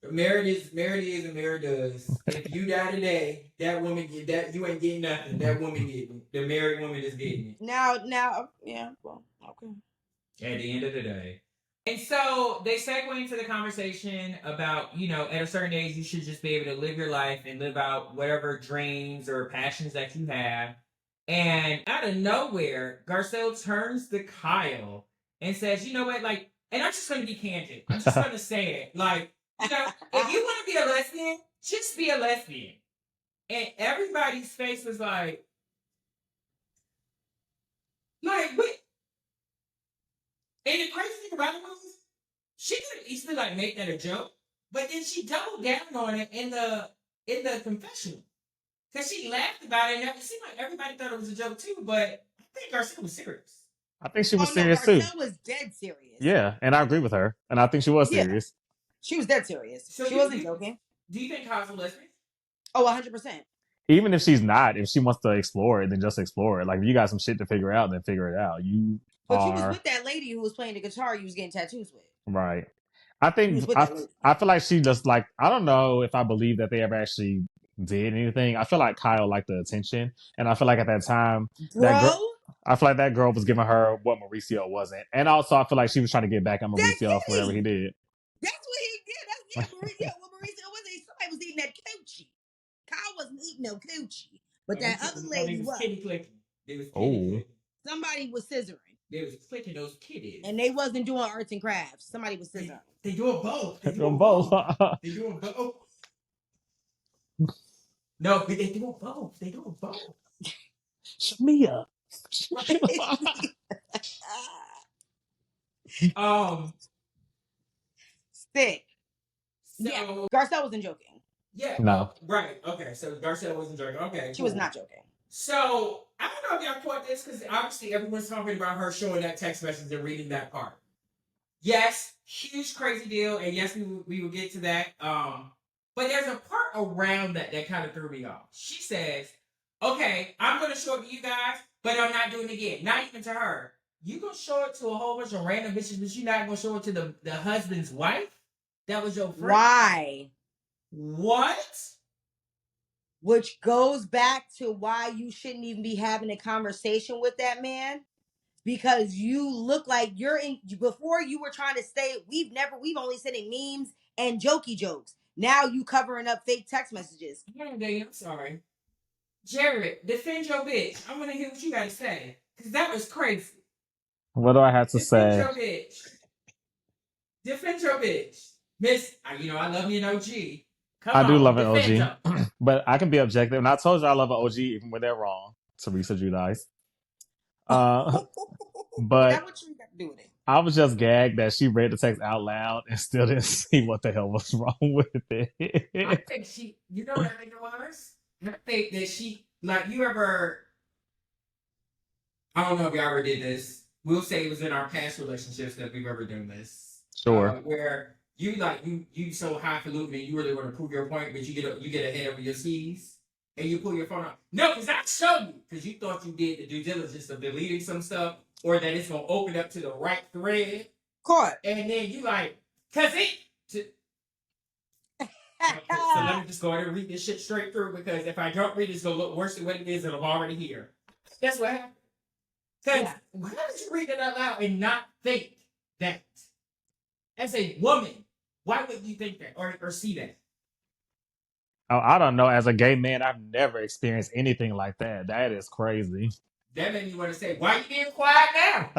Married is and married does. If you die today, that woman get that you ain't getting nothing. That woman getting it. The married woman is getting it. Now, yeah, well, okay. At the end of the day. And so they segue into the conversation about, at a certain age, you should just be able to live your life and live out whatever dreams or passions that you have. And out of nowhere, Garcelle turns to Kyle and says, you know what, like, and I'm just going to be candid. I'm just going to say it. Like, if you want to be a lesbian, just be a lesbian. And everybody's face was like, wait. And the crazy thing about it was, she could have easily like make that a joke, but then she doubled down on it in the confessional. Because she laughed about it, and it seemed like everybody thought it was a joke too, but I think Garcelle was serious. I think she was No, serious too. Garcelle was dead serious. Yeah, and I agree with her, and I think she was serious. She was dead serious. So she wasn't joking. Do you think Kyle's a lesbian? Oh, 100%. Even if she's not, if she wants to explore it, then just explore it. Like if you got some shit to figure out, then figure it out. But you was with that lady who was playing the guitar you was getting tattoos with. Right. I think I feel like she just like, I don't know if I believe that they ever actually did anything. I feel like Kyle liked the attention, and I feel like at that time I feel like that girl was giving her what Mauricio wasn't. And also I feel like she was trying to get back at Mauricio for whatever he did. That's what he did. That's Mauricio. What Mauricio was, somebody was eating that coochie. Kyle wasn't eating no coochie. But that other lady was. Kitty clicking. They was kitty clicking. Somebody was scissoring. They was clicking those kitties. And they wasn't doing arts and crafts. Somebody was scissoring. They doing both. They doing both. They doing both. No, they doing both. They doing both. Shamia. Sick. So, yeah, Garcelle wasn't joking. Yeah. No. Right. Okay. So Garcelle wasn't joking. Okay. She was not joking. So I don't know if y'all caught this because obviously everyone's talking about her showing that text message and reading that part. Yes, huge crazy deal, and yes, we will get to that. But there's a part around that kind of threw me off. She says, "Okay, I'm going to show it to you guys, but I'm not doing it again. Not even to her. You gonna show it to a whole bunch of random bitches, but you're not gonna show it to the husband's wife? That was your friend. Why? What?" Which goes back to why you shouldn't even be having a conversation with that man, because you look like you're in. Before you were trying to say we've only sent in memes and jokey jokes. Now you covering up fake text messages. I'm sorry, Jared. Defend your bitch. I want to hear what you got to say because that was crazy. What do I have to say? Defend your bitch. Defend your bitch, Miss. I love me an OG. I do love an OG, but I can be objective. And I told you I love an OG even when they're wrong. Teresa Giudice. But what you got to do with it? I was just gagged that she read the text out loud and still didn't see what the hell was wrong with it. I think she, what I think it was? I think that she, like, you ever, I don't know if you ever did this. We'll say it was in our past relationships that we've ever done this. Sure. Where you so highfalutin and you really want to prove your point, but you get ahead of your skis and you pull your phone out. No, because I showed you because you thought you did the due diligence of deleting some stuff or that it's gonna open up to the right thread. Caught. And then you cause so let me just go ahead and read this shit straight through because if I don't read it, it's gonna look worse than what it is and I'm already here. That's what happened. Because why did you read it out loud and not think that? As a woman, why would you think that or see that? Oh, I don't know. As a gay man, I've never experienced anything like that. That is crazy. That made me want to say, why you being quiet now?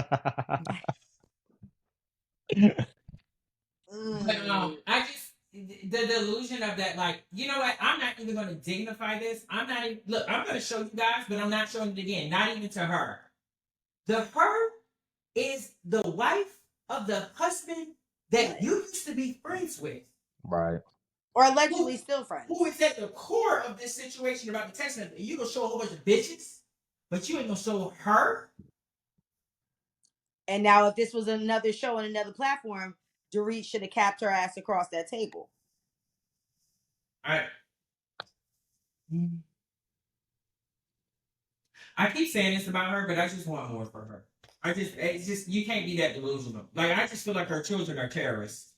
But I just the delusion of that, like, you know what? I'm not even going to dignify this. I'm going to show you guys, but I'm not showing it again. Not even to her. Her is the wife of the husband that you used to be friends with. Right. Or allegedly still friends. Who is at the core of this situation about the text message. You going to show a whole bunch of bitches, but you ain't going to show her. And now if this was another show on another platform, Dorit should have capped her ass across that table. All right. I keep saying this about her, but I just want more for her. It's just you can't be that delusional. Like I just feel like her children are terrorists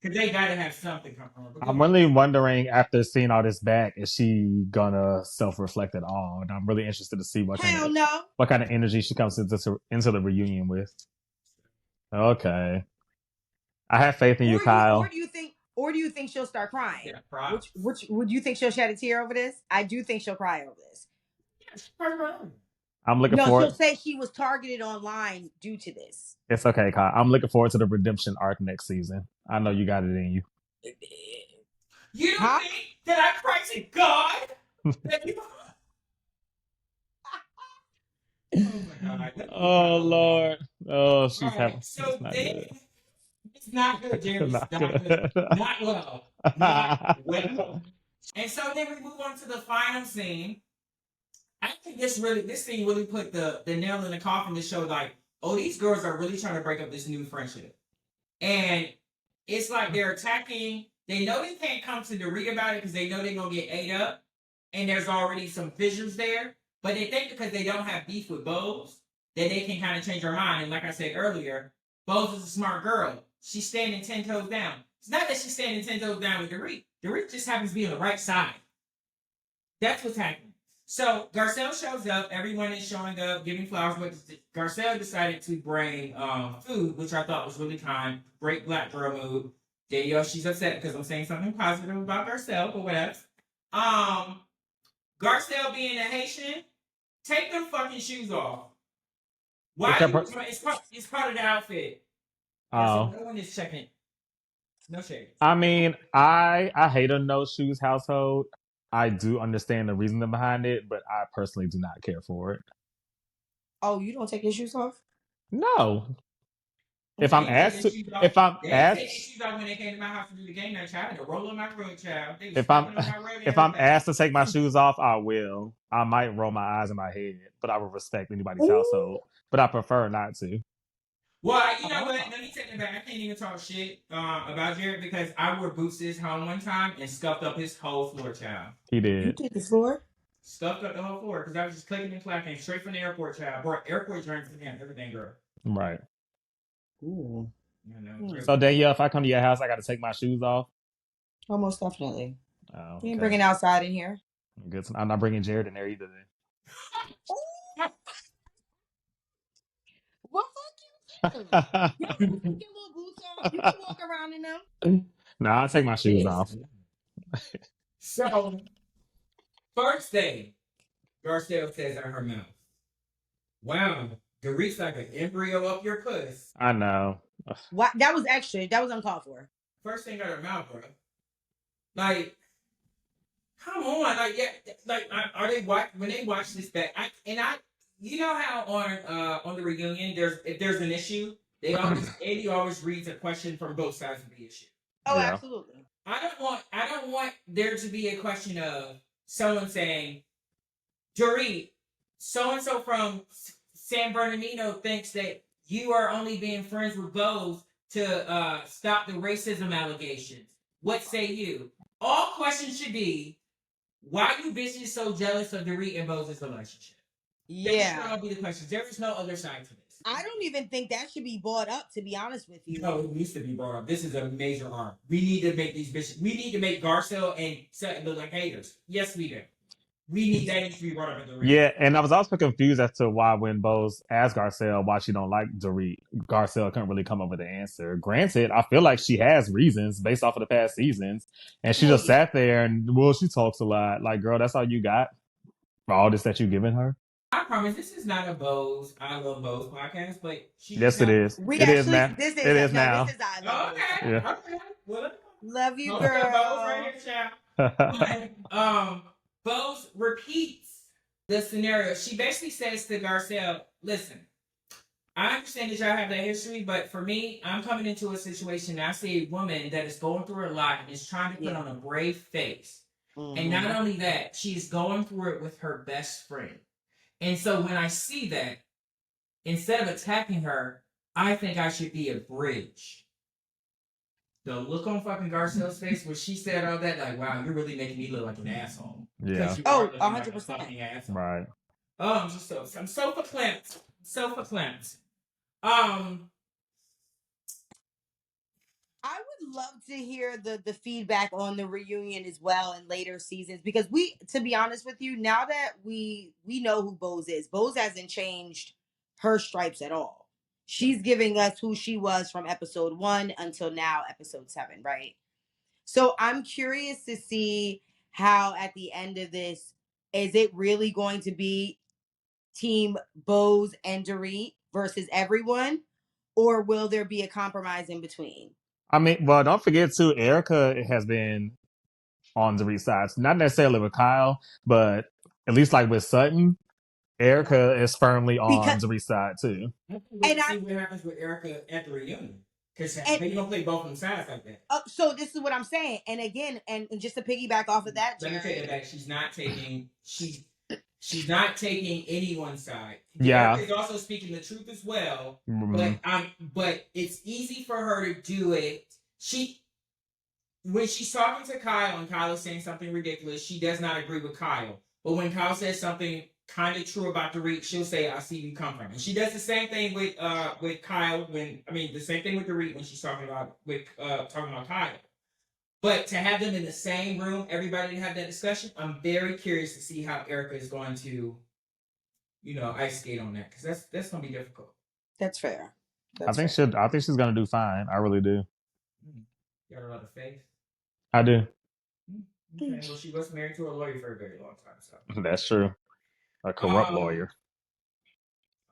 because they gotta have something come from her. But go I'm ahead. really wondering after seeing all this back, is she gonna self-reflect at all? And I'm really interested to see Hell no. what kind of energy she comes into the reunion with. Okay, I have faith in you, Or Kyle. do you think she'll start crying? Yeah, props. Which would you think she'll shed a tear over this? I do think she'll cry over this. Yes, her. I'm looking No, she'll forward. say she was targeted online due to this. It's okay, Kyle. I'm looking forward to the redemption arc next season. I know you got it in you. You don't Huh? think that I cry to God? That you- Oh my God. Oh Lord. Oh, she's All having. right. It's So not then good. it's not good, Jerry. It's Not not good. good. Not well. Not well. And so then we move on to the final scene. I think this scene really put the nail in the coffin to show like, oh, these girls are really trying to break up this new friendship. And it's like they're attacking. They know they can't come to Dorit about it because they know they're gonna get ate up. And there's already some fissures there. But they think because they don't have beef with Bose, that they can kind of change her mind. And like I said earlier, Bose is a smart girl. She's standing 10 toes down. It's not that she's standing 10 toes down with Dorit. Dorit just happens to be on the right side. That's what's happening. So Garcelle shows up. Everyone is showing up, giving flowers. But Garcelle decided to bring food, which I thought was really kind. Great black girl move. Danielle, she's upset because I'm saying something positive about Garcelle, but whatever. Garcelle being a Haitian, take them fucking shoes off. Why? It's part of the outfit. Oh. No one is checking. No shade. I mean, I hate a no shoes household. I do understand the reasoning behind it, but I personally do not care for it. Oh, you don't take your shoes off? No. If I'm They take asked their to, shoes off. if I'm They take their asked, shoes off when they came to my house to do the game night, child. They roll on my road, child. They was if I'm stepping on my road and if I'm everything. asked to take my shoes off, I will. I might roll my eyes in my head, but I will respect anybody's Ooh. household. But I prefer not to. Well, you know what? Let me take it back. I can't even talk shit about Jared because I wore boots to his home one time and scuffed up his whole floor, child. He You did. did the floor? Stuffed up the whole floor because I was just clicking and clacking straight from the airport, child. Brought airport drinks and everything, girl. Right. Ooh. You know, So Danielle, if I come to your house, I got to take my shoes off. Almost definitely. Oh, You ain't okay. bringing outside in here. Good. I'm not bringing Jared in there either. Well, fuck you too. You don't put your little boots on. You can walk around in them. No, I'll take my shoes off. So, first thing, Garcelle says out her mouth, wow, Dorit's like an embryo up your puss. I know. What? That was extra. That was uncalled for. First thing out of her mouth, bro. Like, come on, like, yeah, like, are they when they watch this back? You know how on the reunion, if there's an issue, Eddie always reads a question from both sides of the issue. Oh, Yeah. absolutely. I don't want there to be a question of someone saying, Dorit, so and so from San Bernardino thinks that you are only being friends with Bose to stop the racism allegations. What say you? All questions should be, why you bitches so jealous of Dorit and Bose's relationship? That should all be the questions. There is no other side to this. I don't even think that should be brought up, to be honest with you. No, it needs to be brought up. This is a major arc. We need to make these bitches. We need to make Garcelle and Sutton look like haters. Yes, we do. We need that to be brought up at the ring. Yeah, and I was also confused as to why when Bose asked Garcelle why she don't like Dorit, Garcelle couldn't really come up with an answer. Granted, I feel like she has reasons based off of the past seasons, and she just sat there and she talks a lot. Like, girl, that's all you got for all this that you've given her. I promise this is not a Bose I Love Bose podcast, but yes, it is. It is now. This is now. This is I Love Bose. Okay. Yeah. Okay. Well, love you, Bose girl. right here, child. Bose repeats the scenario. She basically says to Garcelle, listen, I understand that y'all have that history, but for me, I'm coming into a situation and I see a woman that is going through a lot and is trying to put on a brave face. Mm-hmm. And not only that, she's going through it with her best friend. And so when I see that, instead of attacking her, I think I should be a bridge. The look on fucking Garcelle's face when she said all that, like, wow, you're really making me look like an asshole. Yeah. Oh, 100%. Right. Oh, I'm so verklempt. So verklempt. I would love to hear the feedback on the reunion as well in later seasons, because we, to be honest with you, now that we know who Bose is, Bose hasn't changed her stripes at all. She's giving us who she was from episode 1 until now, episode 7, right? So I'm curious to see how at the end of this, is it really going to be team Bose and Dorit versus everyone, or will there be a compromise in between? I mean, well, don't forget too, Erica has been on Dorit's side. Not necessarily with Kyle, but at least like with Sutton, Erica is firmly on Because Dorit's side too. And see what happens with Erica at the reunion. Because they don't play both on sides like that. So this is what I'm saying. And again, and just to piggyback off of that, Let me take it back. She's not taking anyone's side. Yeah. Erica is also speaking the truth as well. But it's easy for her to do it. When she's talking to Kyle and Kyle is saying something ridiculous, she does not agree with Kyle. But when Kyle says something kind of true about the Reek, she'll say, "I see you come from." And she does the same thing with Kyle the same thing with the Reek when she's talking about Kyle. But to have them in the same room, everybody to have that discussion, I'm very curious to see how Erica is going to, ice skate on that, because that's going to be difficult. That's fair. I think she's gonna do fine. I really do. You got a lot of faith. I do. Okay. Well, she was married to a lawyer for a very long time, so That's true. A corrupt lawyer.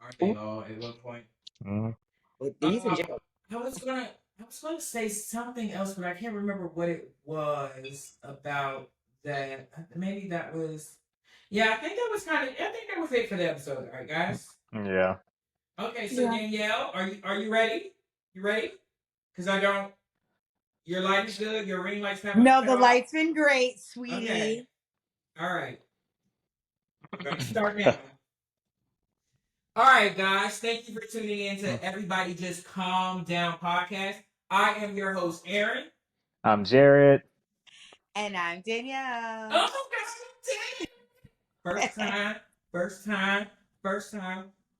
Aren't they all at one point? I was gonna say something else, but I can't remember what it was about that. Maybe that was. Yeah, I think that was it for the episode. All right, guys. Yeah. Okay, so Danielle, are you ready? You ready? Because I don't. Your light is good. Your ring light's not. No, the light's been great, sweetie. Okay. All right. I'm gonna start now. All right, guys. Thank you for tuning in to Everybody Just Calm Down podcast. I am your host, Aaron. I'm Jared. And I'm Danielle. Oh, first time.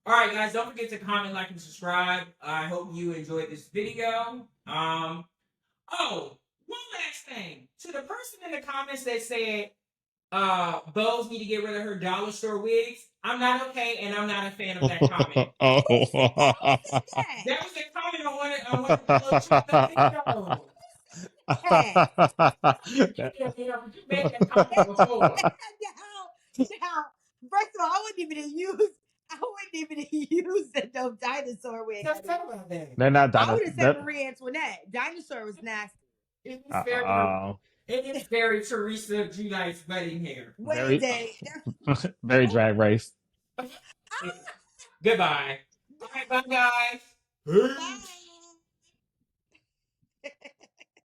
All right, guys. Don't forget to comment, like, and subscribe. I hope you enjoyed this video. Oh, one last thing. To the person in the comments that said Bose need to get rid of her dollar store wigs, I'm not okay, and I'm not a fan of that comment. That was a comment on one of the videos. You made that comment before. Now, first of all, I wouldn't even use the dinosaur wig. Let's talk about that. They're not I would have dinosaurs. said Marie Antoinette. Dinosaur was nasty. It is very Teresa Giudice's wedding hair. Very drag race. Goodbye. All right, bye, guys. Peace.